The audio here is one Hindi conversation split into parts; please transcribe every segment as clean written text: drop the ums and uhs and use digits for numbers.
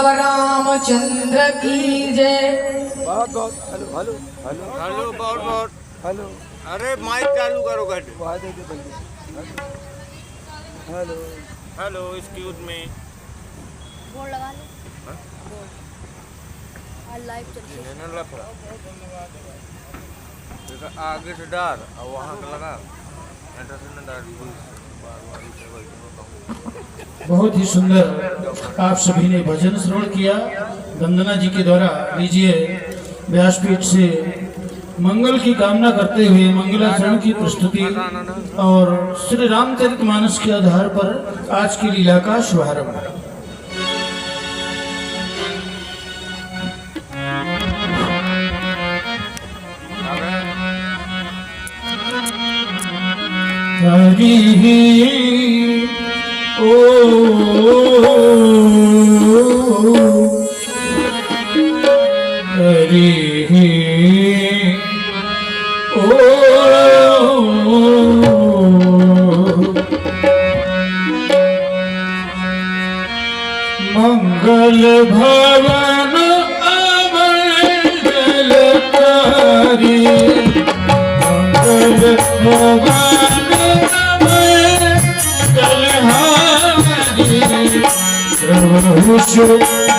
बोला रामचंद्र की जय। बहुत बहुत हेलो हेलो हेलो हेलो बहुत बहुत हेलो अरे माइक चालू करो घट। Hello hello excuse me. Board लगा लो। आज लाइव चल रही है। आगे से डाल और वहाँ का लगा बहुत ही सुंदर आप सभी ने भजन श्रवण किया वंदना जी के द्वारा। लीजिए व्यासपीठ से मंगल की कामना करते हुए मंगलाचरण की प्रस्तुति और श्री रामचरितमानस के आधार पर आज की लीला का शुभारंभ। हरि ओ हरि ओ मंगल भवन अमंगलकारी मंगल भवन प्रभु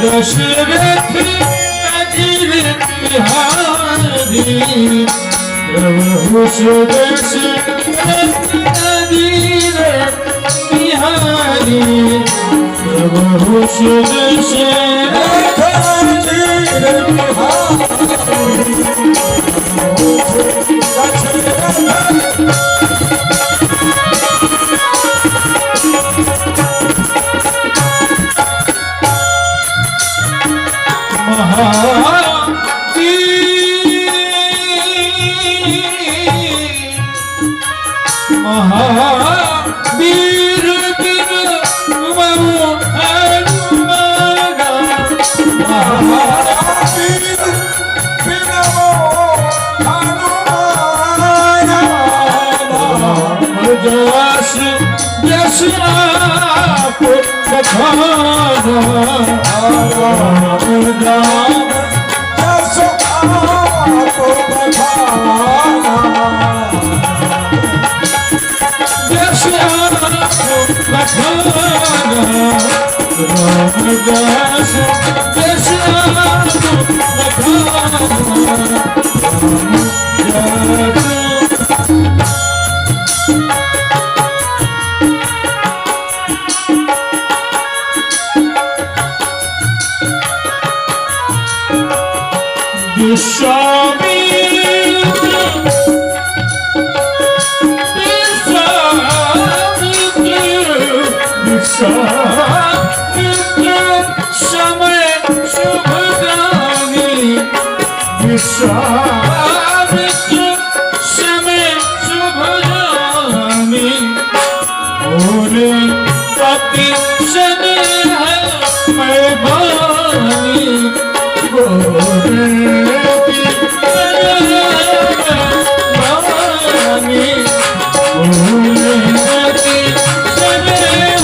दशरथ अजीर बिहारी प्रभु दशरथ अजीर बिहारी प्रभु दशरथ अजीर महावीर बिन मऊ अनुमागा महावीर बिन मऊ अनुमागा जस जस आप बखाना जस आप बखाना रामदास समय शुभगामी विश्वामित्र समय शुभगामी बोले पति स्नेह मैं बानी बोले बानी बोले पति स्नेह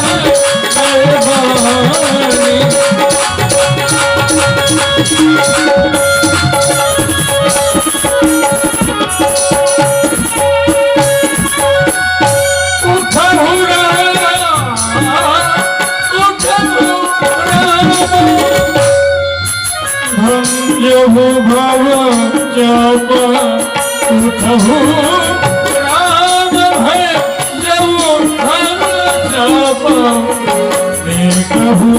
भव जप उठहु राम भय जऊ धन जप देखहु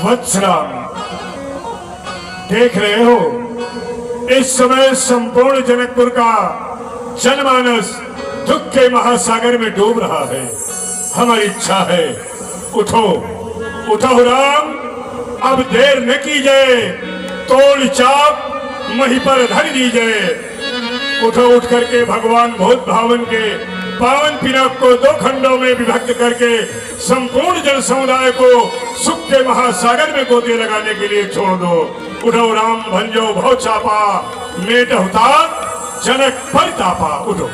वत्सराम, देख रहे हो इस समय संपूर्ण जनकपुर का जनमानस दुख के महासागर में डूब रहा है। हमारी इच्छा है, उठो उठो राम, अब देर न कीजिए, तोड़ चाप मही पर धर दीजिए। उठो, उठ करके भगवान भूत भावन के पावन पिनाक को 2 खंडों में विभक्त करके संपूर्ण जन समुदाय को सुख के महासागर में गोते लगाने के लिए छोड़ दो। उठो राम, भंजो भव चापा, मेट हुतार जनक परितापा। उठो।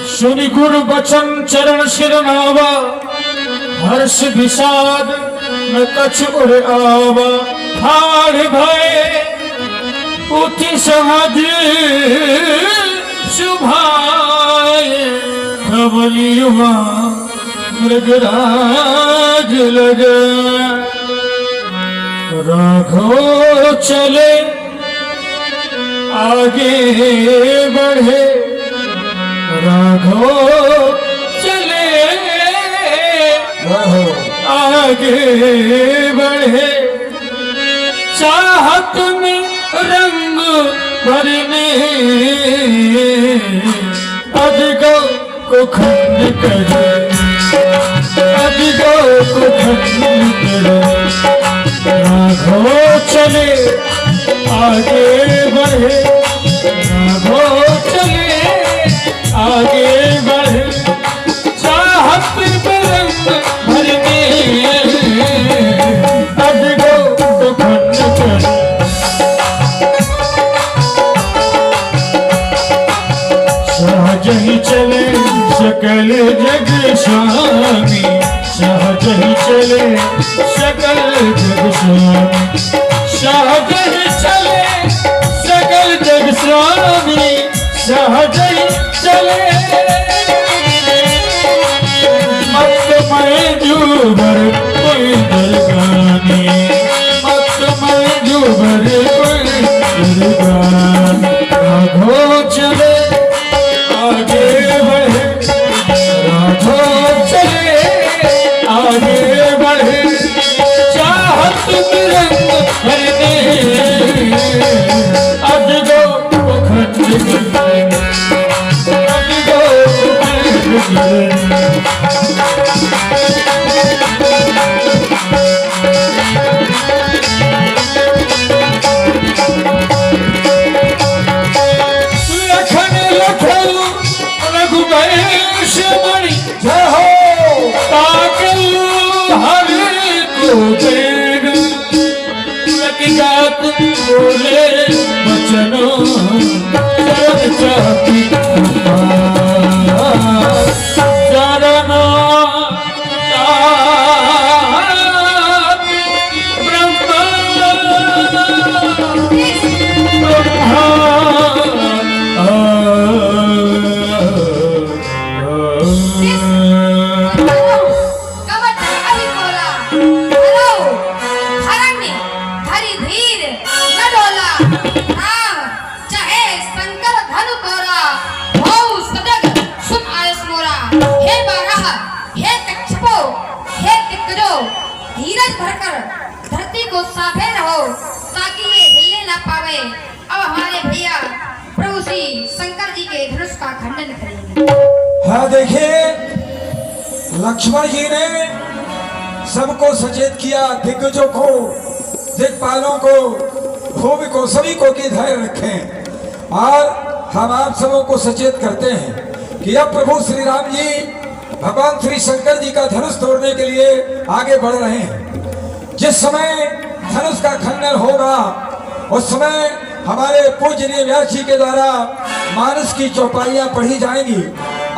सुनि गुरु बचन चरण सिर नावा, हर्ष विषाद न कछु उर आवा। हार भय उठि सहज शुभाए, कमलियुमा मृगराज लगा। राघो चले आगे बढ़े, राघो चले आगे बढ़े। चाहत में रंग भरने, अजगौ को खंड करे, अजगौ को खंड करे। राघव चले आगे बढ़े, राघव चले आगे बढ़े। चाहत में रंग भरने, अजगौ को खंड करे। सहज ही चले सकल जग स्वामी, सहज ही चले सकल जग स्वामी। सहज ही चले सकल जग स्वामी, सहज ही चले। मत मैं जुबर कोई दरगानी, मत मैं जुबर कोई दरगानी। राघो चले आगे बढ़े, राघो चले आगे बढ़े। चाहत में रंग भरने, अजगौ को खंड करे, अजगौ को खंड करे। बोले बचनों चरण चाहती चरणों धीरज भरकर धरती को साफे रहो ताकि ये हिलने ना पावे। अब हमारे भैया प्रभु श्री शंकर जी के धनुष का खंडन करेंगे। हाँ, देखिए लक्ष्मण जी ने सबको सचेत किया, दिग्गजों को, दिक्पालों को, भूमि को, सभी को कि धैर्य रखें। और हम आप सबों को सचेत करते हैं कि अब प्रभु श्री राम जी भगवान श्री शंकर जी का धनुष तोड़ने के लिए आगे बढ़ रहे हैं। जिस समय धनुष का खंडन होगा उस समय हमारे पूजनीय व्यास जी के द्वारा मानस की चौपाइयां पढ़ी जाएंगी।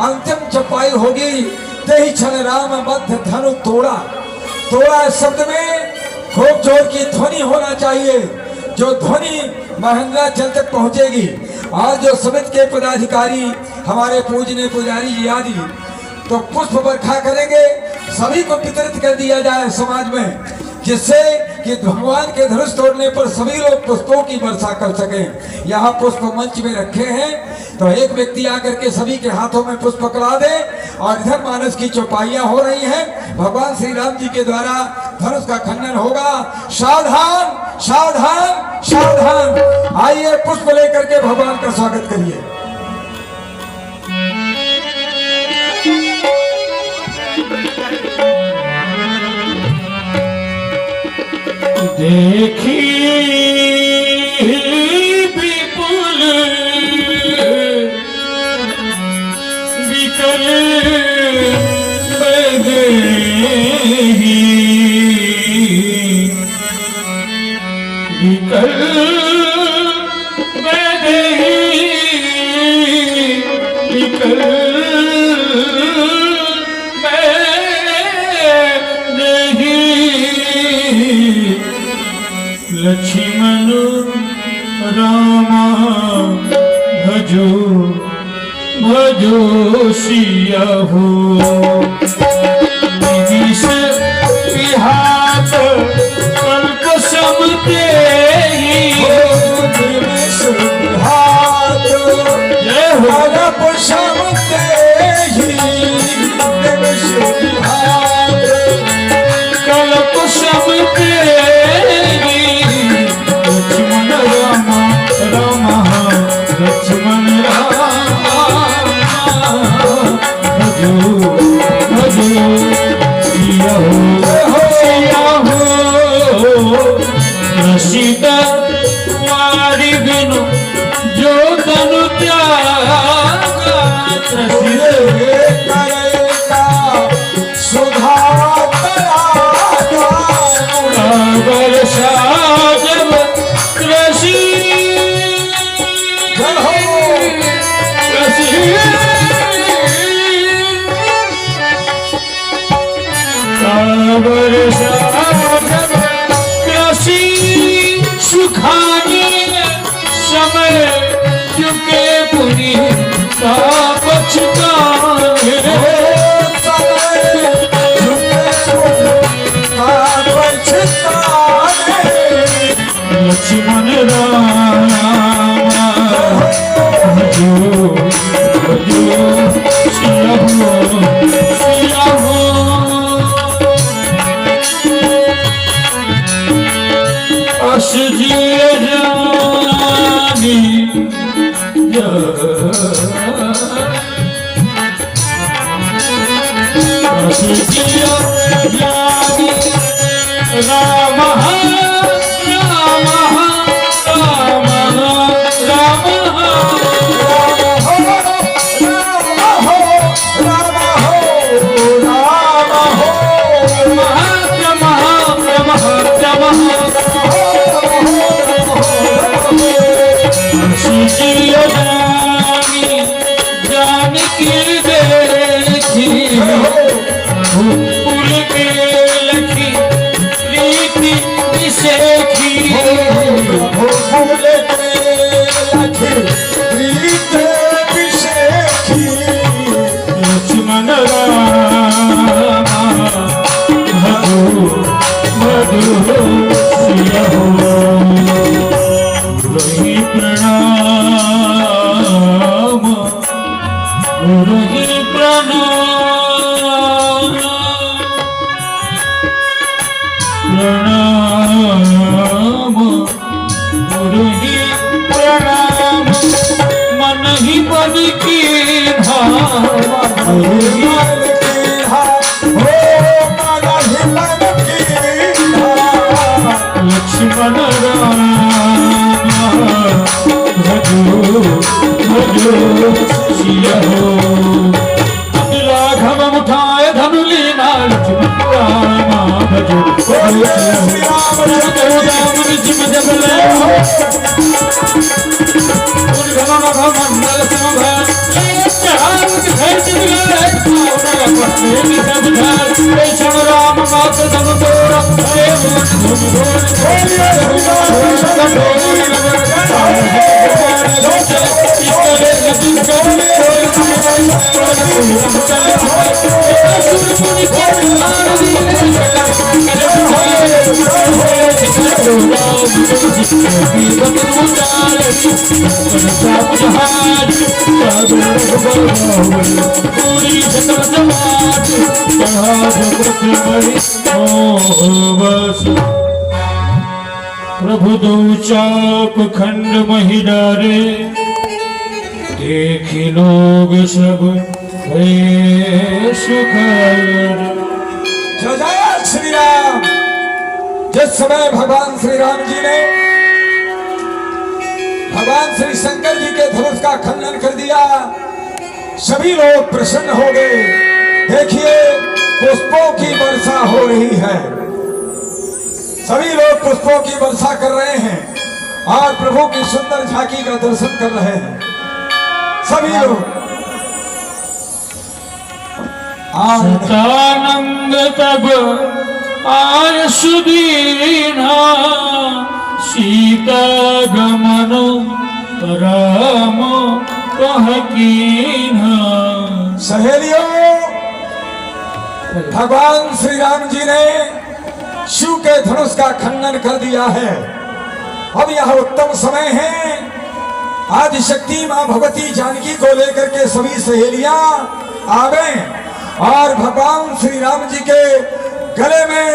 अंतिम चौपाई होगी, तेहि क्षण राम बद्ध धनु तोड़ा। तोड़ा शब्द में खूब जोर की ध्वनि होना चाहिए, जो ध्वनि महेंद्राचल तक पहुंचेगी। आज जो समिति के पदाधिकारी हमारे पूजनीय पुजारी जी आदि तो पुष्प वर्षा करेंगे, सभी को वितरित कर दिया जाए समाज में, जिससे कि भगवान के धनुष तोड़ने पर सभी लोग पुष्पों की वर्षा कर सकें। यहाँ पुष्प मंच में रखे हैं तो एक व्यक्ति आकर के सभी के हाथों में पुष्प पकड़ा दे। और इधर मानस की चौपाइयां हो रही हैं, भगवान श्री राम जी के द्वारा धनुष का खंडन होगा। सावधान सावधान सावधान, आइए पुष्प लेकर के भगवान का स्वागत करिए। देखी विपुल विकल बदेही विकल बदेही विकल लक्ष्मण रामा भजो भजो सिया हो विष विहात कल्प सब तेहि जय हो कल्प सब तेहि लक्ष्मण रामा रामा लक्ष्मण रामा भजो भजो सिया हो रसिद वारी बिनु जो तनु त्यागा रसिद वर्षा जब कृषि वर्षा जब कृषि सुखाने समय चुके पुरी का पछताने लक्ष्मण रामा भजो भजो सिया हो अस जिय जानी अस जिय जानी राम जानकी देखी पुल के लखी प्रीति विशेखी फूल के लखी प्रीत विशेखी लक्ष्मण रामा भजो भजो सिया हो गुरुहि प्रणाम गुरुहि प्रणाम प्रणाम गुरुहि प्रणाम मन ही बन की भावा लक्ष्मण रामा भजो भजो सिया हो राघव उठाए धनु लीना लक्ष्मण रामा भजो राम जिम जब ले मंडल समभार राम मात समोर प्रभु दो चाप खंड महिडारे देखी लोग सब जय जय श्री राम। जिस समय भगवान श्री राम जी ने भगवान श्री शंकर जी के धनुष का खंडन कर दिया, सभी लोग प्रसन्न हो गए। देखिए पुष्पों की वर्षा हो रही है, सभी लोग पुष्पों की वर्षा कर रहे हैं और प्रभु की सुंदर झांकी का दर्शन कर रहे हैं सभी लोग। सतानंद तब आय सुदीना, सीता गमन राम कहकीना। सहेलियों, भगवान श्री राम जी ने शिव के धनुष का खंडन कर दिया है। अब यह उत्तम समय है, आदिशक्ति मां भगवती जानकी को लेकर के सभी सहेलियां आवे और भगवान श्री राम जी के गले में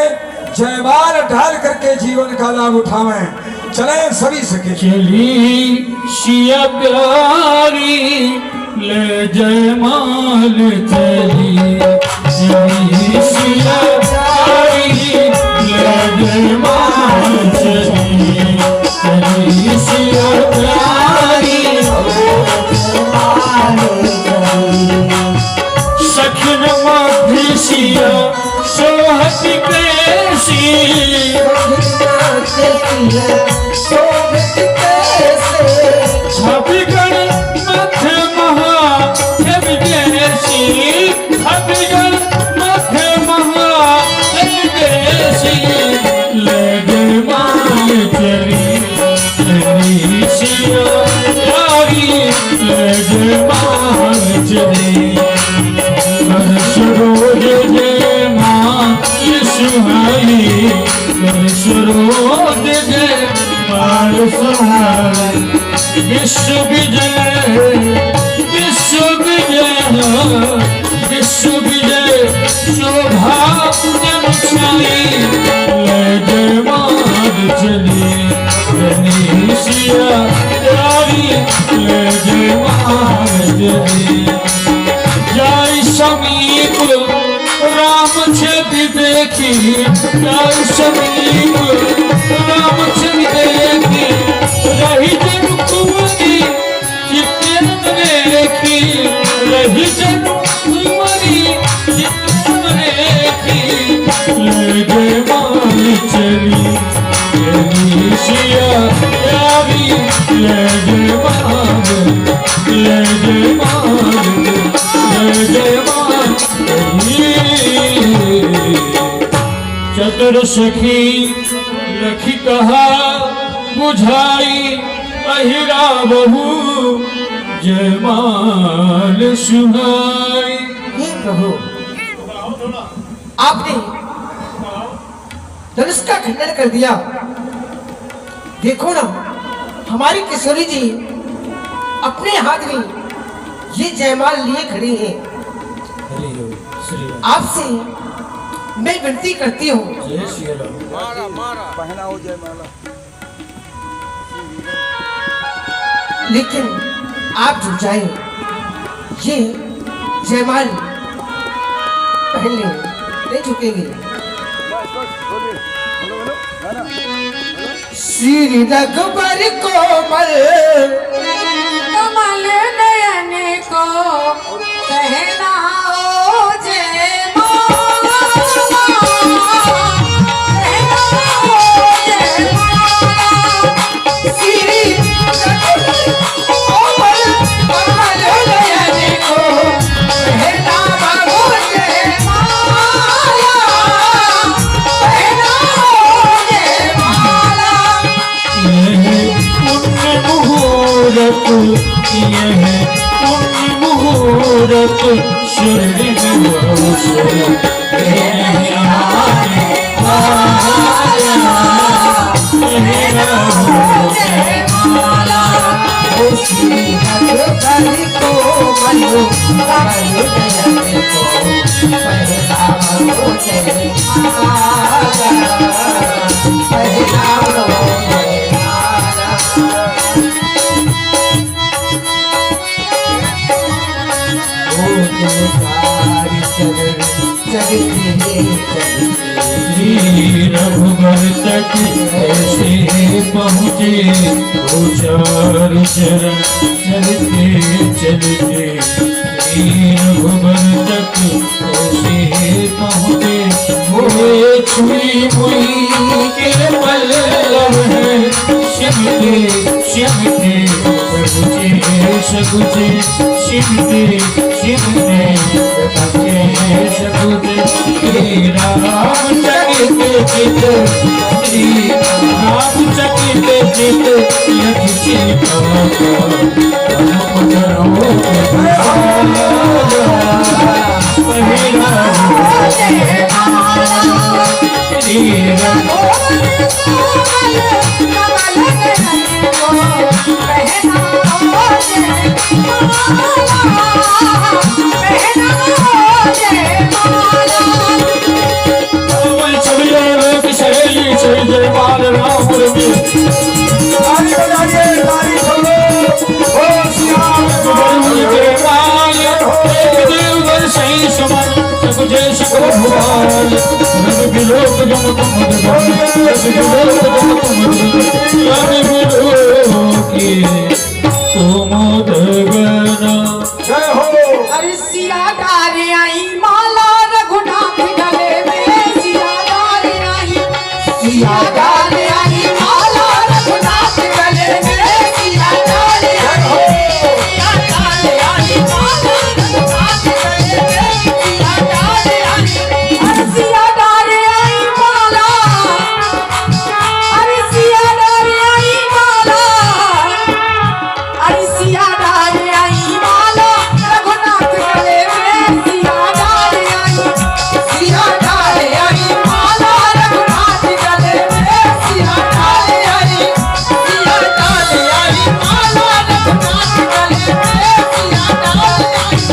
जयमाल डाल करके जीवन का लाभ उठावें। चले सभी सके। चली सिया प्यारी ले जयमाल चली, चली सिया प्यारी ले जयमाल चली, चली सिया प्यारी सखन मध्य सिया सोहत कैसी, छबिगण मध्य महादेव जैसी, छबिगण मध्य महादेव जैसी। ले जयमाल चली, चली सिया प्यारी ले जयमाल चली। सरोज जय मां सुहाई, सरोज जय मां सुहाई। विश्व विजय विश्व विजय विश्व विजय शोभा जमसाई। ले जयमाल चली, चली सिया प्यारी ले जयमाल चली। जय समीप राम छवि देखी, जय समीप राम छवि देखी। रही जन कुंवरी चित्त देखी, रही जन कुंवरी चित्त देखी। ले जयमाल चली, चली सिया प्यारी ले जयमाल, ले जयमाल, ले जयमाल। चतुर सखी लखी कहा बुझाई, अहिरा बहू जयमाल सुनाई। हे प्रभु, आपने धनुष का खंडन कर दिया। देखो ना, हमारी किशोरी जी अपने हाथ में ये जयमाल लिए खड़ी हैं। आपसे मैं विनती करती हूँ, मारा मारा पहनाओ जयमाला। लेकिन आप झुक जाए, ये जयमाल पहन ले, नहीं झुकेंगे। श्री रघुबर कोमल कमल नयन को कहना ओ जयमाला, कहना ओ जयमाला। श्री रघुबर कोमल कमल नयन को कहना ओ जयमाला, कहना ओ जयमाला। पुण्य मुहूर्त, यह पुण्य मुहूर्त शरीर श्री रघुबर कोमल कमल नयन को कहना ओ जयमाला, कहना ओ जयमाला। ओ तुम कारी चरण चलते चलते रघुबर तक ऐसे पहुँचे वो चार चरण चलते चलते रघुबर तक ऐसे पहुँचे वो छुई हुई के पल्लव है शिवते शिवते सगुचे सगुचे शिवते शिवते सगुचे सगुचे राम चकित चित श्री राम चकित चित यति सीता ताली बजाइए, ताली ठोको, ओ सिया जय हो। अरे सिया डारे आई माला रघुनाथ गले में सिया डारे आई सिया डारे आई माला रघुनाथ गले में सिया डारे आई सिया डारे आई माला रघुनाथ गले में सिया डारे आई अरे सिया डारे आई माला अरे सिया डारे आई माला अरे सिया डारे आई माला रघुनाथ गले में सिया डारे आई माला रघुनाथ गले में सिया डारे आई माला रघुनाथ गले में सिया डारे आई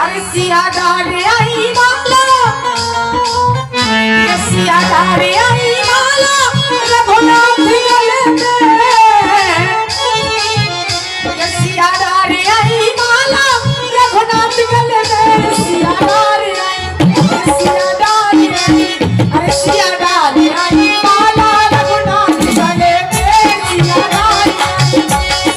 अरे सिया डारे आई माला ये सिया डारे आई माला रघुनाथ गले में ये सिया डारे आई माला रघुनाथ गले में सिया डारे आई ये सिया डारे आई अरे सिया डारे आई माला रघुनाथ गले में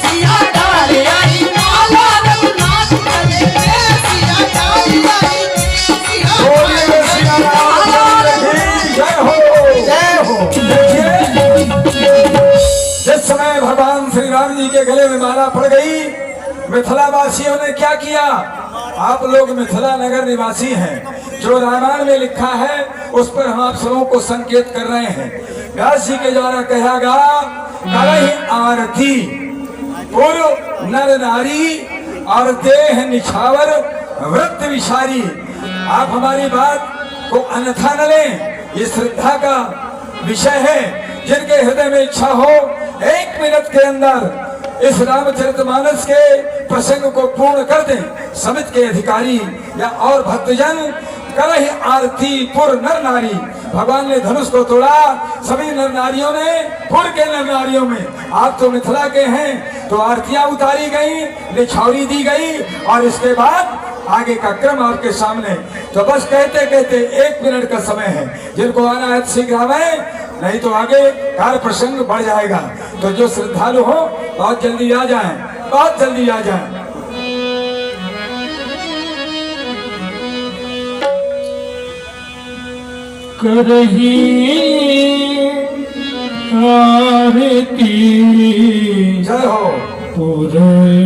सिया डारे आई माला रघुनाथ गले में सिया डारे आई बोलिए सिया राम की जय हो, जय हो। देखिए, जिस समय भगवान श्री राम जी के गले में माला पड़ गई, मिथिला वासियों ने क्या किया? आप लोग मिथिला नगर निवासी हैं, जो रामायण में लिखा है उस पर हम आप सबों को संकेत कर रहे हैं। व्यास जी के द्वारा कहा गया, करहि आरती पुर नर नारी और देह निछावर वृत्त विशारी। आप हमारी बात को अन्यथा न लें, ये श्रद्धा का विषय है। जिनके हृदय में इच्छा हो 1 मिनट के अंदर इस रामचरितमानस के प्रसंग को पूर्ण कर दें। समिति के अधिकारी या और भक्तजन करहि आरती पुर नर नारी। भगवान ने धनुष को तोड़ा, सभी नर नारियों ने, पुर के नर नारियों में, आप तो मिथिला के हैं, तो आरतियां उतारी गई, निछावरी दी गई और इसके बाद आगे का क्रम आपके सामने। तो बस कहते कहते 1 मिनट का समय है, जिनको आना है शीघ्र आवे, नहीं तो आगे कार्य प्रसंग बढ़ जाएगा। तो जो श्रद्धालु हो बहुत जल्दी आ जाएं, बहुत जल्दी आ जाएं। करही आरती जय हो। पुर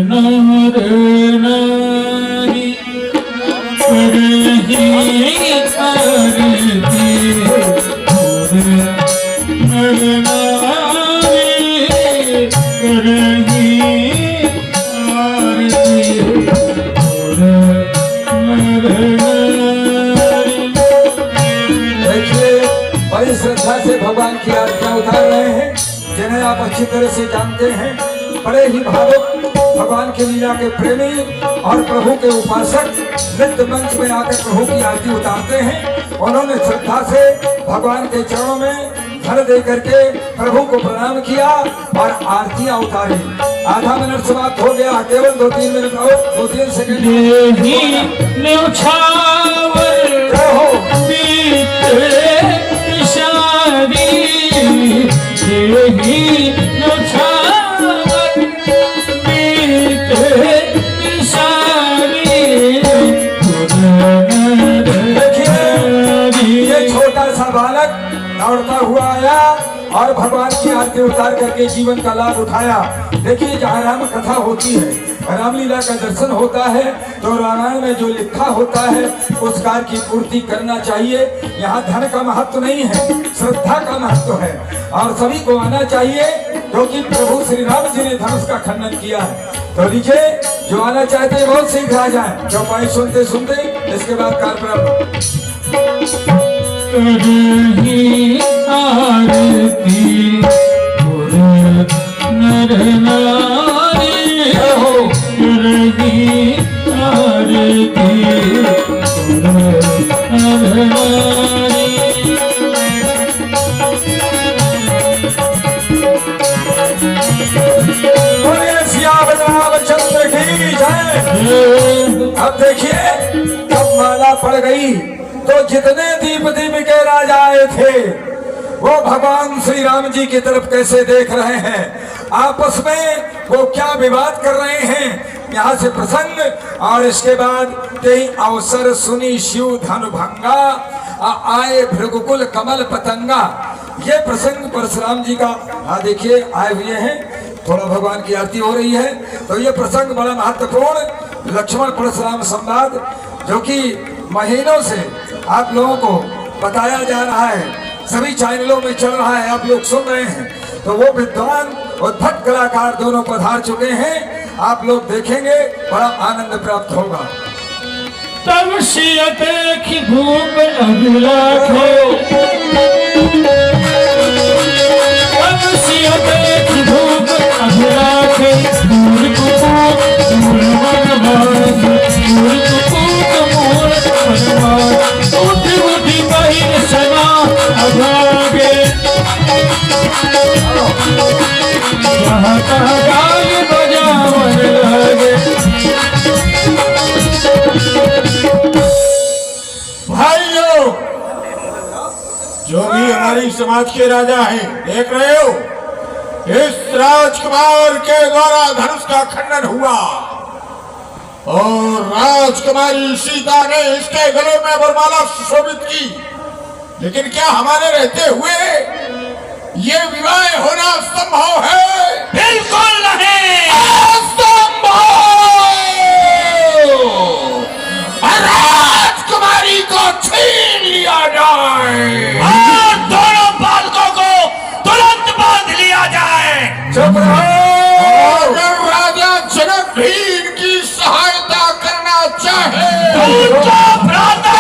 नर नारी करही आरती पुर नर नारी करही आरती पुर नर नारी। देखिए, बड़ी श्रद्धा से भगवान की आरतियां उतार रहे हैं, जिन्हें आप अच्छी तरह से जानते हैं। बड़े ही भावुक भगवान की लीला के प्रेमी और प्रभु के उपासक नृत्य मंच में आकर प्रभु की आरती उतारते हैं। उन्होंने श्रद्धा से भगवान के चरणों में धर दे करके प्रभु को प्रणाम किया और आरतियां उतारी। आधा मिनट समाप्त हो गया, केवल 2-3 मिनट और 2-3 सेकंड। ये छोटा सा बालक दौड़ता हुआ आया और भगवान की आरती उतार करके जीवन का लाभ उठाया। देखिए, जहाँ राम कथा होती है, रामलीला का दर्शन होता है, तो रामायण में जो लिखा होता है उस कार्य की पूर्ति करना चाहिए। यहाँ धन का महत्व नहीं है, श्रद्धा का महत्व है और सभी को आना चाहिए, क्योंकि प्रभु श्री राम जी ने धनुष का खंडन किया है। तो लीजिए, जो आना चाहते हैं बहुत शीघ्र आ जाए। चौपाई सुनते सुनते इसके बाद कार्यक्रम आरती नर नारी हो रही आरती नर नारी। रामचंद्र की जय। अब देखिए, जब माला पड़ गई तो जितने दीप के राजा आए थे वो भगवान श्री राम जी की तरफ कैसे देख रहे हैं, आपस में वो क्या विवाद कर रहे हैं। यहाँ से प्रसंग और इसके बाद कई अवसर सुनी शिव धनु भंगा आए भृगुकुल कमल पतंगा। ये प्रसंग परशुराम जी का देखिए आए हुए हैं। थोड़ा भगवान की आरती हो रही है, तो ये प्रसंग बड़ा महत्वपूर्ण लक्ष्मण परशुराम संवाद जो कि महीनों से आप लोगों को बताया जा रहा है, सभी चैनलों में चल रहा है, आप लोग सुन रहे हैं। तो वो विद्वान और भट्ट कलाकार दोनों पधार चुके हैं, आप लोग देखेंगे, बड़ा आनंद प्राप्त होगा। तब सियत की भूप अभिलाखे, तब सियत की भूप अभिलाखे, दूर कुपूत दूर मनवाद, दूर कुपूत मूर मनवाद, उठी उठी बहिन सना अभागे, जहाँ तहाँ गाय बजावन लगे। भाइयों, जो भी हमारी समाज के राजा हैं, देख रहे हो, इस राजकुमार के द्वारा धनुष का खंडन हुआ और राजकुमारी सीता ने इसके गले में वरमाला सुशोभित की। लेकिन क्या हमारे रहते हुए ये विवाह होना संभव है? बिल्कुल नहीं, असंभव। राजकुमारी को छीन लिया जाए और दोनों बालकों को तुरंत बांध लिया जाए। चुप रहो। अगर राजा जनक भी इनकी सहायता करना चाहे उनको भ्राता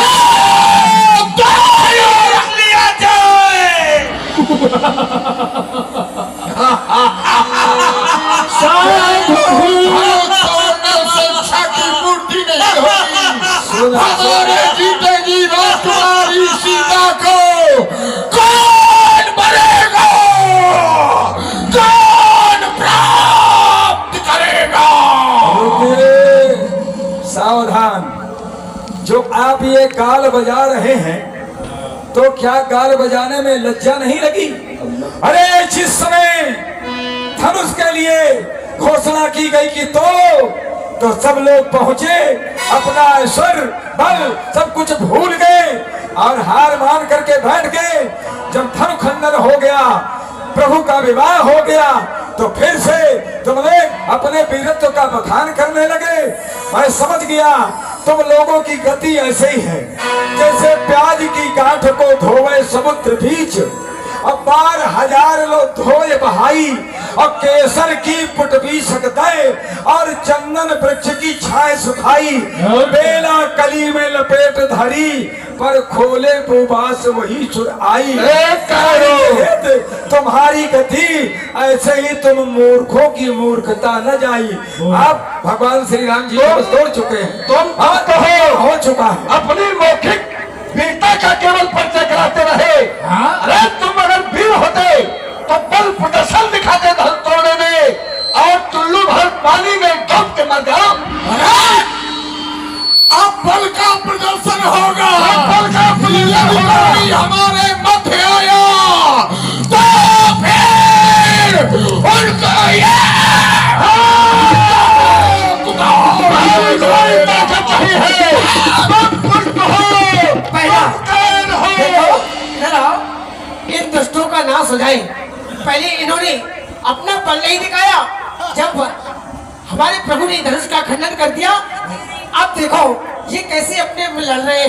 रख लिया जाए। की मूर्ति नहीं होगी, हमारे जीतेगी राजकुमारी सीता को कौन मरेगा, कौन प्राप्त करेगा? सावधान, जो आप ये गाल बजा रहे हैं, तो क्या गाल बजाने में लज्जा नहीं लगी? अरे जिस समय धनुष के लिए घोषणा की गई कि तो सब लोग पहुंचे, अपना ऐश्वर्य बल सब कुछ भूल गए और हार मान करके बैठ गए। जब धनु खंडन हो गया, प्रभु का विवाह हो गया, तो फिर से तुमने अपने वीरत्व का बखान करने लगे। मैं समझ गया तुम लोगों की गति ऐसे ही है जैसे प्याज की गांठ को धोवे समुद्र बीच, अब 12,000 लोग धोए बहाई और केसर की पुटबी सकते और चंदन वृक्ष की छाए सुखाई, बेला कली में लपेट धरी पर खोले पुबास वही चुर आई। तुम्हारी गति ऐसे ही तुम मूर्खों की मूर्खता न जाई। आप भगवान श्री राम जी को तोड़ चुके हैं। तुम हाँ तो हो चुका है। अपनी मौखिक वीरता का केवल परिचय कराते रहे। अरे तुम अगर वीर होते तो बल प्रदर्शन दिखाते धन तोड़ने में, और टुल्लू भर पानी में डूब के मर जाओ। अब बल का प्रदर्शन होगा, बल का प्रदर्शन होगा। हमारे मध्य आया तो फिर उनको ये देखो जरा इन दुष्टों का नाश हो जाए। पहले इन्होंने अपना बल नहीं दिखाया, जब हमारे प्रभु ने धनुष का खंडन कर दिया। अब देखो ये कैसे अपने में लड़ रहे हैं,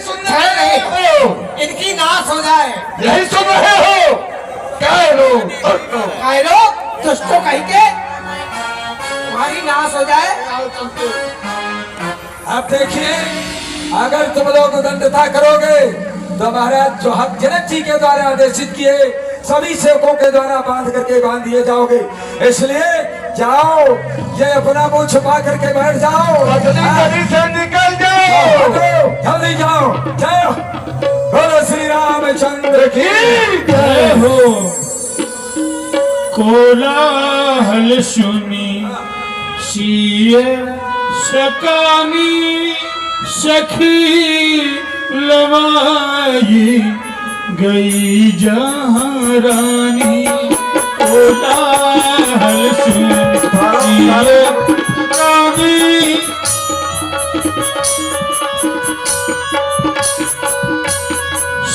चल रहे हैं। इनकी नाश हो जाए। यही सुन रहे हो काय लोग दुष्टों कहीं के हमारी नाश हो जाए। अब देखिए, अगर तुम लोग उदंडता करोगे तो महाराज जो हक जनक जी के द्वारा आदेशित किए सभी सेवकों के द्वारा बांध दिए जाओगे। इसलिए जाओ, ये अपना मुंह छुपा करके बैठ जाओ। जल्दी से निकल जाओ, जल्दी जाओ। जय बोलो श्री रामचंद्र की जय हो। कोलाहल सुनी सिय सकानी, सखी लवाई गई जहाँ रानी। कोलाहल सुनी सिय सकानी,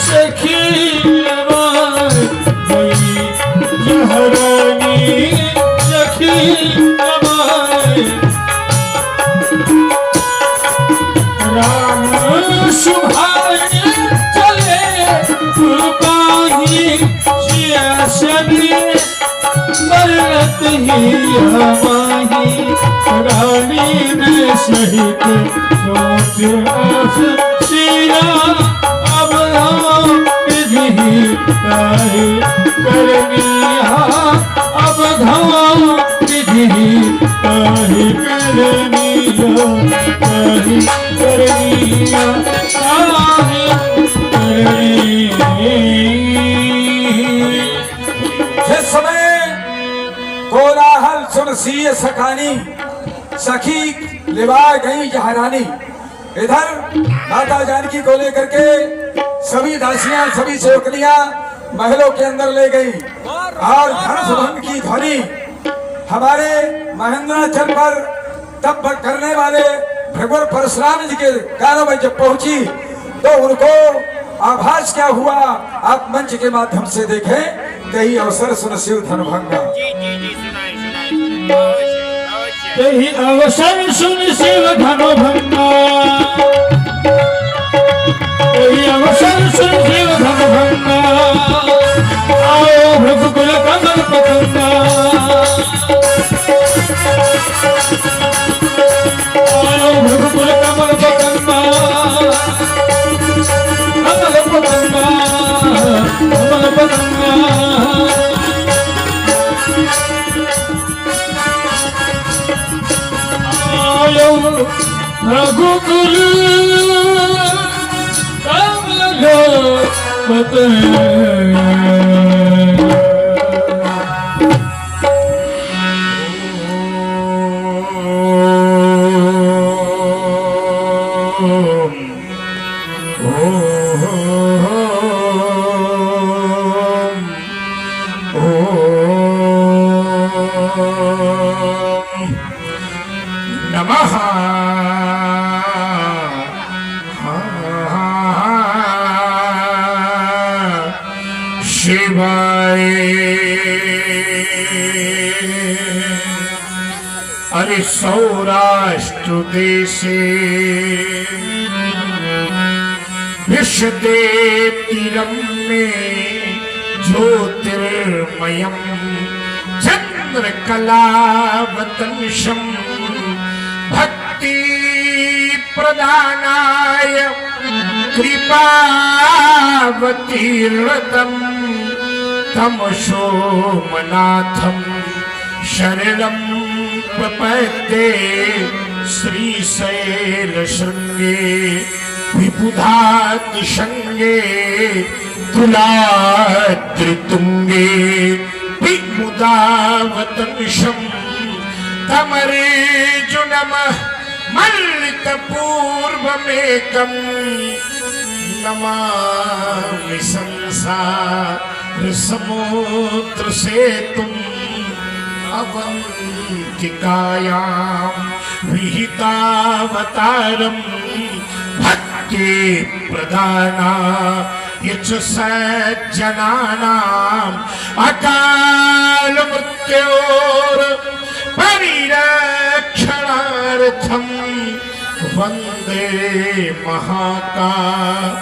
सखी लवाई गई जहाँ रानी, सखी लवाई। राम सुभाने चले कुर्बानी, सियासनी मरत ही हमाही। रानी में सहित सोच आस सिया, अब हम विधि काहे करनिया, अब हम विधि काहे करनिया, काहे करनिया, काहे करनिया। जिस समय कोलाहल सुन सिय सकानी, सखी लिवा गई जहरानी। इधर माता जानकी को लेकर के सभी दासियां, सभी सेवकनियां महलों के अंदर ले गई, और धनुष भंग की ध्वनि हमारे महेंद्राचल पर तप करने वाले भगवान परशुराम जी के कानों में जब पहुंची तो उनको आभास क्या हुआ, आप मंच के माध्यम से देखें। कई अवसर सुन शिव धन भंगा, यही अवसर सुन शिव धनु भंगा, यही अवसर सुन शिव धनु भंगा। आओ रघुकुल कमल पतंगा, आओ रघुकुल कमल पतंगा, कमल पतंगा, कमल पतंगा। रघुकुल कमल पतंगा। नमः शिवाय। अरे सौराष्ट्र देशे विशदे तीरम में ज्योतिर्मयम् चंद्रकलावतंशम भक्ति प्रदानाय कृपावतीर्वतम् तम सोमनाथम शरणं प्रपद्ये श्रीशैल शृंगे विबुधातिशंगे तुलाद्रितुंगे विमुदावतंशं तमरेजुनम मल्लिकपूर्वमेकं नमामि संसार समुद्र सेतुं अवंतिकायां विहितावतारं भक्ति प्रदाना यच सज्जनानाम् अकाल मृत्योर परिरक्षणार्थं वन्दे महाकाल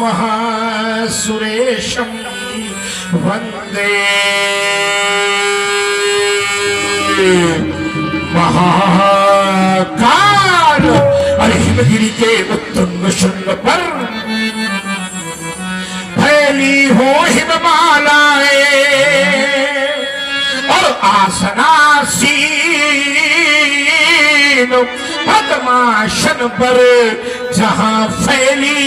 महासुरेशं वन्दे महाकाल। अरे हिमगिरी के उत्तुंग शृंग पर फैली हो हिममालाएं और आसनासीन पद्मासन पर जहां फैली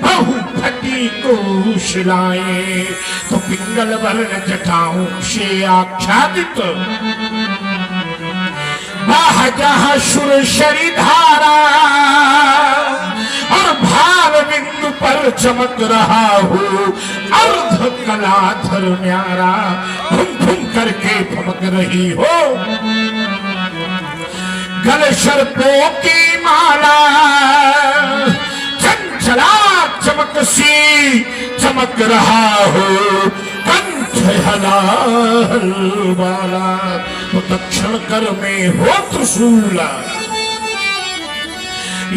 बहु फटी कोशिलाएं तो पिंगल वर्ण जटाओं से आच्छादित जहां सुरशरी धारा और भाल बिंदु पर चमक रहा हो अर्ध कलाधर न्यारा घुम घुम करके भमक रही हो गल सर्पों की माला चंचला चमक सी चमक रहा हो कंठ हलाहल वाला तो दक्षिण कर में हो त्रिशूला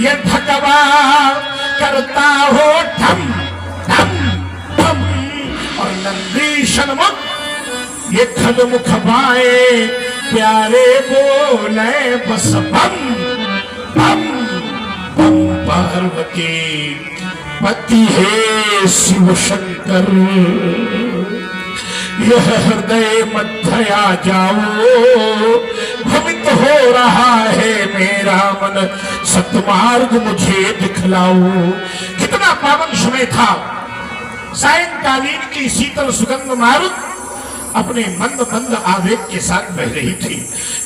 ये भगवा करता हो ठम ठम ठम और नंदीशन मुख ये खद मुख बाए प्यारे बोले बस बम बम बम पार्वती पति है शिव शंकर यह हृदय मध्या जाओ भ्रमित हो रहा है मेरा मन सतमार्ग मुझे दिखलाओ। कितना पावन समय था। सायंकालीन की शीतल सुगंध मारुत अपने मंद मंद आवेग के साथ बह रही थी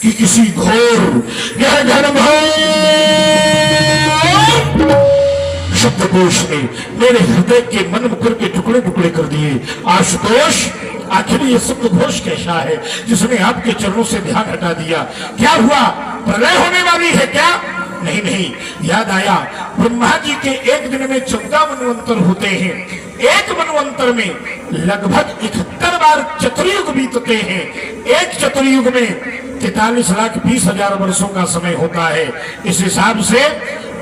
कि किसी घोर यह शब्दकोश ने मेरे हृदय के मन मुकुर के टुकड़े टुकड़े कर दिए। आशुतोष आखिर ये शब्दघोष कैसा है जिसने आपके चरणों से ध्यान हटा दिया? क्या हुआ? प्रलय होने वाली है क्या? नहीं नहीं, याद आया ब्रह्मा जी के एक दिन में 14 मनवंतर होते हैं। एक मनवंतर में लगभग 71 बार चतुर्युग बीतते हैं। एक चतुर्युग में 43,20,000 वर्षों का समय होता है। इस हिसाब से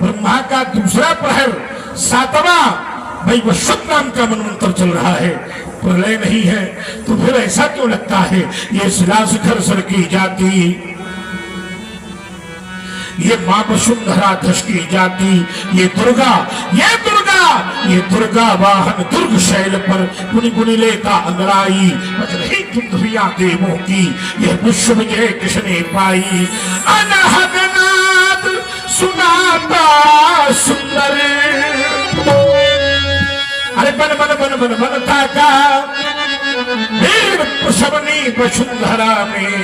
ब्रह्मा का दूसरा प्रहर 7वां वैवस्वत नाम का मनवंतर चल रहा है। प्रलय नहीं है तो फिर ऐसा क्यों लगता है? ये शिला शिखर सर की जाती, ये मां वसुंधरा धस की जाती, ये दुर्गा वाहन दुर्ग शैल पर गुनी गुनी लेता अंगड़ाई बज रही धुंधुरिया देवों की, यह विश्व विजय किसने पाई? अनहद सुनाता सुंदर अरे बन बन बन बन बनता का वीर प्रसवनी वसुंधरा में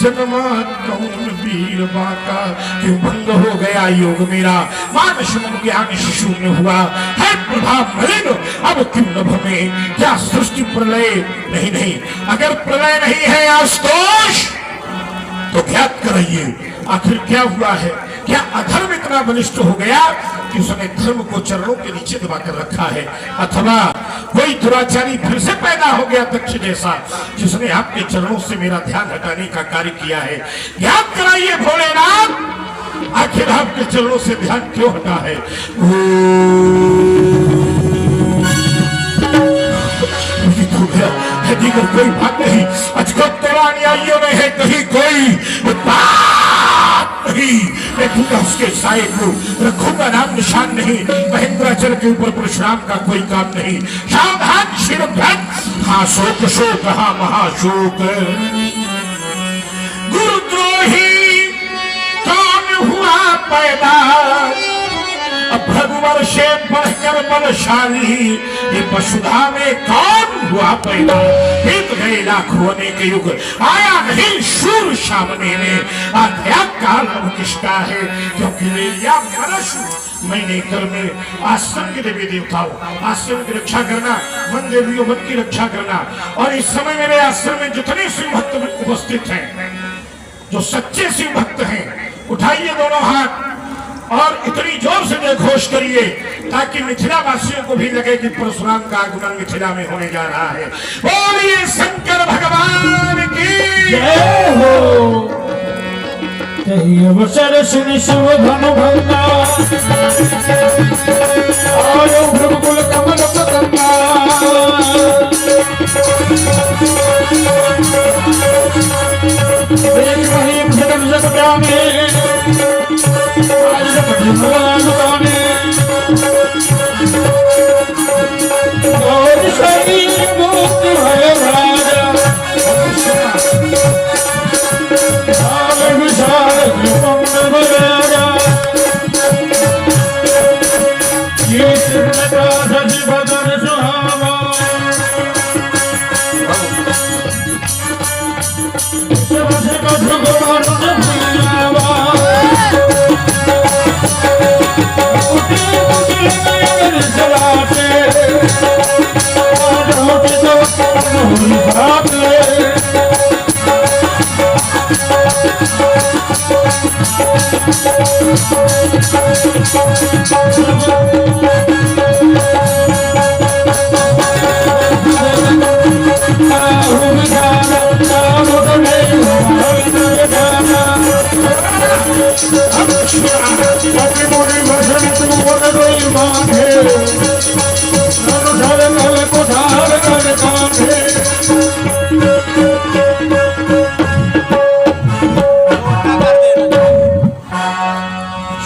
जन्मा कौन वीर बाका? क्यों भंग हो गया योग मेरा? मानस मन ज्ञान शिशु में हुआ है प्रभाव मलिन अब क्यों नभ में? क्या सृष्टि प्रलय? नहीं नहीं, अगर प्रलय नहीं है आशुतोष तो ज्ञात कराइए आखिर क्या हुआ है? क्या अधर्म इतना बलिष्ठ हो गया कि उसने धर्म को चरणों के नीचे दबाकर रखा है? अथवा कोई दुराचारी फिर से पैदा हो गया दक्ष जैसा जिसने आपके चरणों से मेरा ध्यान हटाने का कार्य किया है? याद कराइए भोलेनाथ, आखिर आपके चरणों से ध्यान क्यों हटा है? दीगर कोई बात नहीं, अजगब तोड़ानियाइयों में है कहीं कोई बात नहीं। मैं दूंगा उसके साए को, रखूंगा नाम निशान नहीं। महेंद्राचल के ऊपर परशुराम का कोई काम नहीं। सावधान शिरोभ्यन, हाँ शोक शोक हाँ महाशोक। गुरुद्रोही कौन हुआ पैदा, अब भगवान से बढ़कर बलशाली, ये वसुधा में कौन हुआ पैदा। बीत गए लाखों अनेक युग, आया नहीं शूर सामने में, आध्या काल अब किसका है, क्योंकि मेरा मनुष्य मैंने कर में आश्रम के देवी देवताओं, आश्रम की रक्षा करना, वन देवियों वन की रक्षा करना। और इस समय मेरे आश्रम में जितने शिव भक्त उपस्थित हैं, जो सच्चे शिव भक्त हैं, उठाइए दोनों हाथ और इतनी जोर से जयघोष करिए ताकि मिथिला वासियों को भी लगे कि परशुराम का आगमन मिथिला में होने जा रहा है। बोलिए शंकर भगवान की जय हो। कही अवसर सुनि शिव धनु भंगा, आयो भृगुकुल कमल पतंगा। देख महिम जगन जग जाने, आज जगत भगवान गाने। और सही मुक्त है राजा, आग विशाल कृपम राजा। ये सिद्धता सजी बदन सुहावा,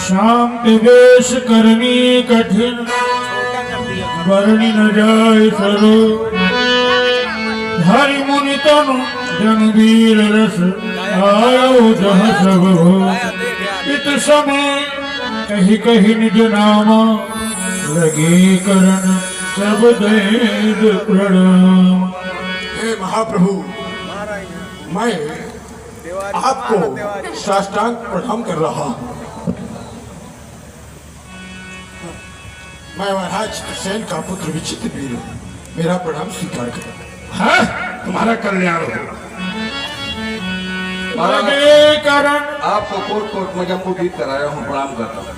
शांति वेश करनी कठिन, वर्णि न जाय सरो। हरि मुनि तनु जन वीर रस, आयो जह सब हो। इत समय कही कही निज नामा, लगे करण सब देद प्रणाम। हे महाप्रभु, मैं आपको साष्टांग प्रणाम कर रहा हूँ। मैं महाराज सेन का पुत्र विचित्र वीर हूँ, मेरा प्रणाम स्वीकार करें। हाँ, तुम्हारा कल्याण हो। लगे करण, आपको कोर्ट कोर्ट में जब गीत कराया हूँ, प्रणाम करता हूँ।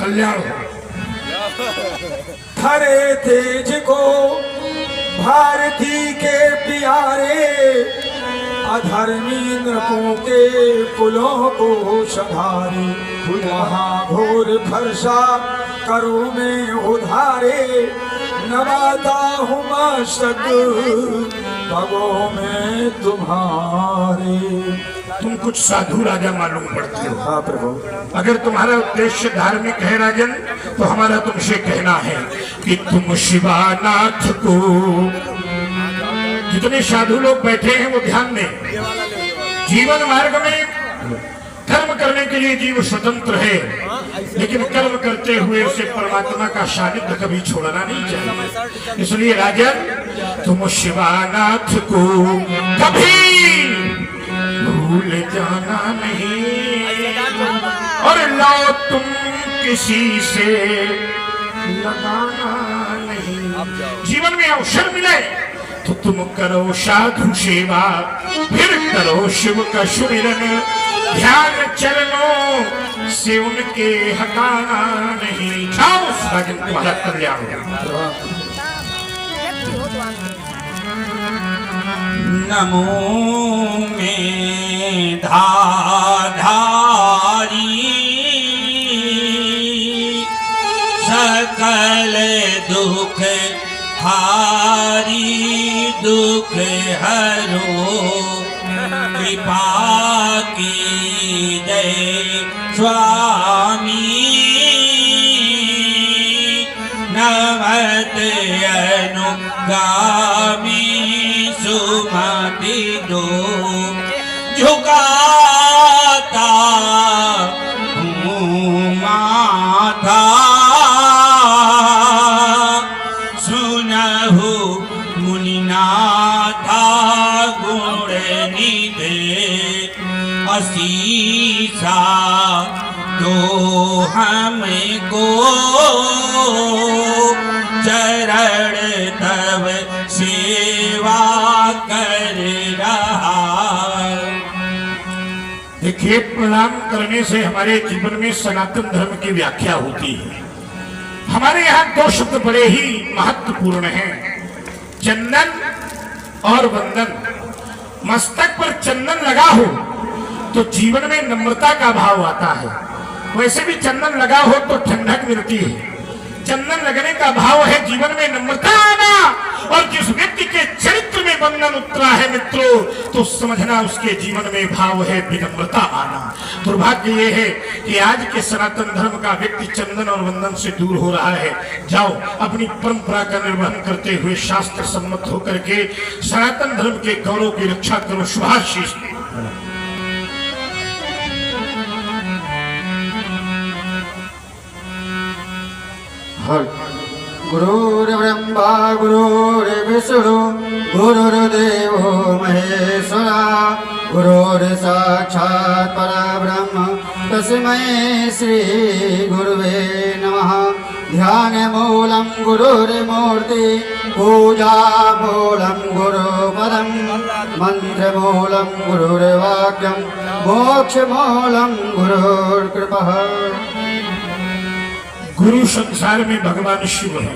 कल्याण हो। खरे तेज को भारती के प्यारे, अधर्मी नृपों के कुलों को संहारे। महाघोर फरसा करो में उधारे, नवाता हूँ मस्तक पगों में तुम्हारे। तुम कुछ साधु राजा मालूम पड़ते हो। हाँ प्रभु। अगर तुम्हारा उद्देश्य धार्मिक है राजन, तो हमारा तुमसे कहना है कि तुम शिवानाथ को, जितने साधु लोग बैठे हैं वो ध्यान दें। जीवन मार्ग में कर्म करने के लिए जीव स्वतंत्र है, लेकिन कर्म करते हुए उसे परमात्मा का सानिध्य कभी छोड़ना नहीं चाहिए। इसलिए राजन, तुम शिवानाथ को कभी भूल जाना नहीं, और लो तुम किसी से लगाना नहीं। जीवन में अवसर मिले तो तुम करो साधु सेवा, फिर करो शिव का सुमिरन। ध्यान चरणों से उनके हटाना नहीं। जाओ राजन, तुम्हारा कल्याण हो। नमो में धाधारी, सकल दुख हारी, दुख हरो कृपा की स्वामी नमते अनुगामी सुमति दो झुकाता हूँ माथा सुनहु मुनिनाथा गुण निधे असीसा दो हमको चरण तब सेवा कर रहा। देखिए, प्रणाम करने से हमारे जीवन में सनातन धर्म की व्याख्या होती है। हमारे यहाँ दो शब्द बड़े ही महत्वपूर्ण हैं, चंदन और वंदन। मस्तक पर चंदन लगा हो तो जीवन में नम्रता का भाव आता है, वैसे भी चंदन लगा हो तो ठंडक मिलती है। चंदन लगने का भाव है जीवन में नम्रता आना, और जिस व्यक्ति के चरित्र में बंधन उतरा है मित्रों, तो समझना उसके जीवन में भाव है विनम्रता आना। दुर्भाग्य ये है कि आज के सनातन धर्म का व्यक्ति चंदन और वंदन से दूर हो रहा है। जाओ, अपनी परंपरा का निर्वहन करते हुए शास्त्र सम्मत होकर के सनातन धर्म के गौरव की रक्षा करो। शुभाशीष। गुरुर्ब्रह्मा गुरुर्विष्णु गुरुर्देवो महेश्वरा गुरुर्साक्षात् परब्रह्म तस्मै श्री गुरुवे नमः। ध्यानमूलं गुरुर्मूर्ति पूजामूलं गुरुपदं मन्त्रमूलं गुरुर्वाक्यं मोक्षमूलं गुरुर्कृपः। गुरु संसार में भगवान शिव है,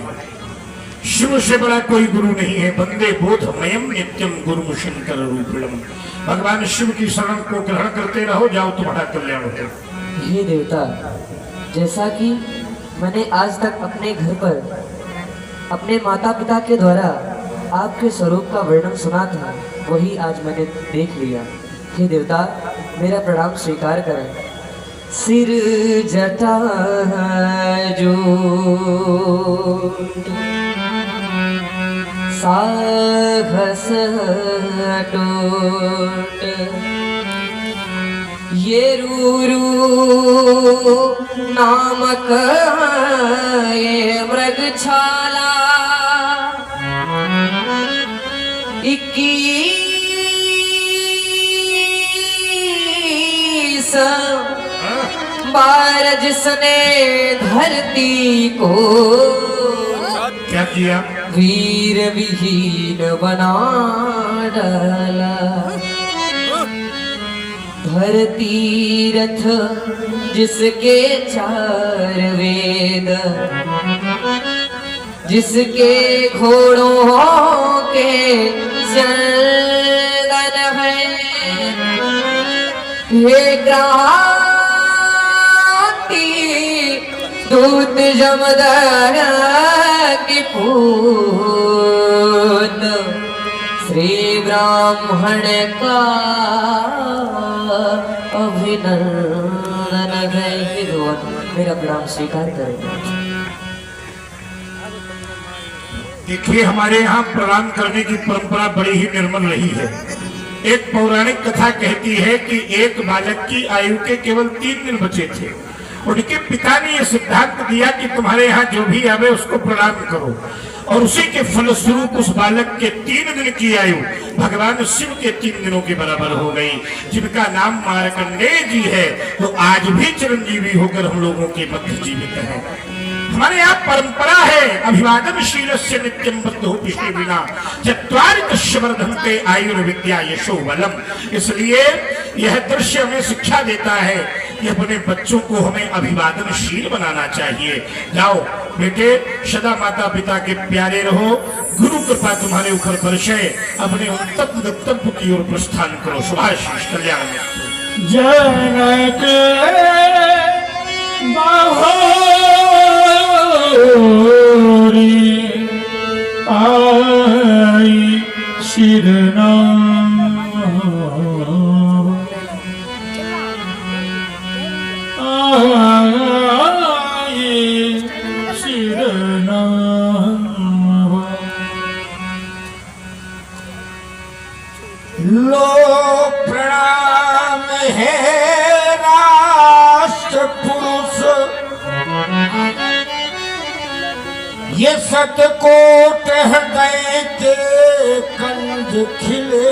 शिव से बड़ा कोई गुरु नहीं है। वंदे बोधमयम् नित्यम गुरु शंकर रूपिणम्। भगवान शिव की शरण को ग्रहण करते रहो, जाओ तुम्हारा कल्याण हो। हे देवता, जैसा कि मैंने आज तक अपने घर पर अपने माता पिता के द्वारा आपके स्वरूप का वर्णन सुना था, वही आज मैंने देख लिया। हे देवता, मेरा प्रणाम स्वीकार करें। सिर जटा जो साहस टोट ये रूरू नामक ये मृगछाला 21 बार जिसने धरती को क्या किया? वीर विहीन बना डाला। धरती रथ जिसके 4 वेद, जिसके घोड़ों के चंदन है। हे क्रांति दूत जमदग्नि की पूत, श्री ब्राह्मण का अभिनंदन है। मेरा प्रणाम स्वीकार करेगा। देखिए, हमारे यहाँ प्रणाम करने की परंपरा बड़ी ही निर्मल रही है। एक पौराणिक कथा कहती है कि एक बालक की आयु के केवल 3 दिन बचे थे। उनके पिता ने यह सिद्धांत दिया कि तुम्हारे यहाँ जो भी आवे उसको प्रणाम करो, और उसी के फलस्वरूप उस बालक के 3 दिन की आयु भगवान शिव के 3 दिनों के बराबर हो गई, जिनका नाम मार्कंडेय जी है। तो आज भी चिरंजीवी होकर हम लोगों के मध्य जीवित है। हमारे यहाँ परंपरा है, अभिवादनशील से नित्यम बद्धो पिष्टे बिना चत्वारि तस्य वर्धन्ते आयुर्विद्या यशो बलम। इसलिए यह दृश्य हमें शिक्षा देता है कि अपने बच्चों को हमें अभिवादनशील बनाना चाहिए। जाओ बेटे, सदा माता पिता के प्यारे रहो, गुरु कृपा तुम्हारे ऊपर बरसे, अपने उत्तम गंतव्य की ओर प्रस्थान करो। शुभाशीष कल्याण। जनक आई शिरनाम लो प्रणाम है राष्ट्र पुरुष, ये सतकोट हृदय के कंज खिले,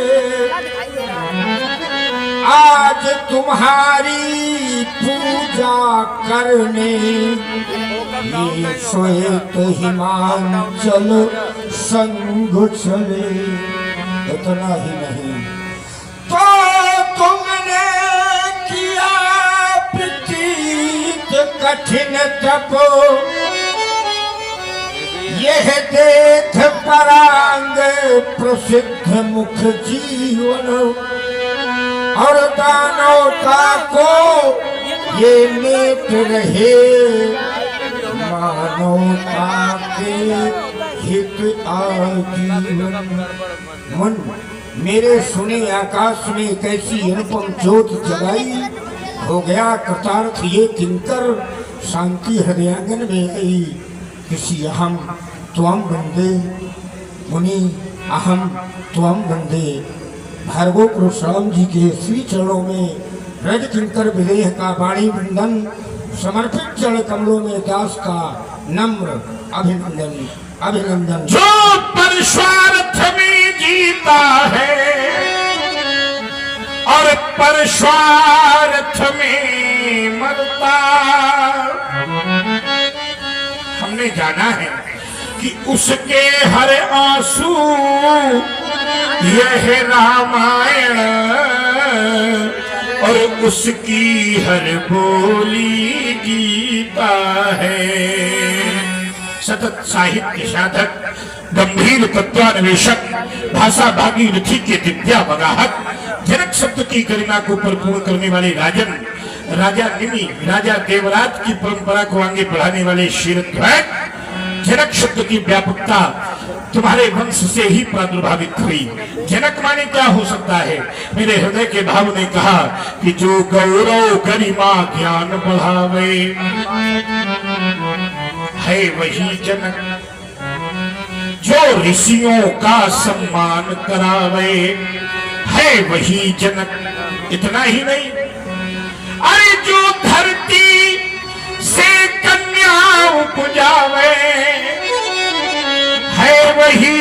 आज तुम्हारी पूजा करने ये श्वेत हिमांचल संग चले। इतना ही नहीं तो तुमने किया प्रतीत कठिन तप, यह देख परांग प्रसिद्ध मुख जीवन, और दानवता को ये लेट रहे मानवता के हित आजीवन। मन मेरे सुने आकाश में कैसी अनुपम ज्योत जगाई, हो गया कृतार्थ ये किंकर, शांति हृदयांगन में आई। किसी अहम त्वम बंदे मुनि, अहम त्वम बंदे। भार्गव परशुराम जी के श्री चरणों में रज किंकर विदेह का वाणी वंदन, समर्पित चरण कमलों में दास का नम्र अभिनंदन अभिनंदन। जो परस्वार्थ में जीता है और परस्वार्थ में मरता, हमने जाना है कि उसके हर आंसू यह रामायण, और उसकी हर बोली गीता है। सतत साहित्य साधक, गंभीर तत्वान्वेषक, भाषा भागीरथी के दिव्या वगाहक, जनक शब्द की गरिमा को परिपूर्ण करने वाले राजन, राजा निमि, राजा देवराज की परंपरा को आगे बढ़ाने वाले शीलध्वज, जनक शब्द की व्यापकता तुम्हारे वंश से ही प्रादुर्भावित हुई। जनक माने क्या हो सकता है? मेरे हृदय के भाव ने कहा कि जो गौरव गरिमा ज्ञान बढ़ावे है वही जनक, जो ऋषियों का सम्मान करावे है वही जनक। इतना ही नहीं, अरे जो धरती से कन्या उपजावे है वही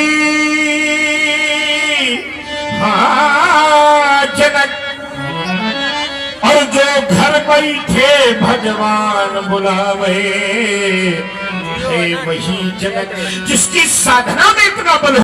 जनक, और जो घर बैठे भगवान बुलावे है वही जनक। जिसकी साधना में इतना बल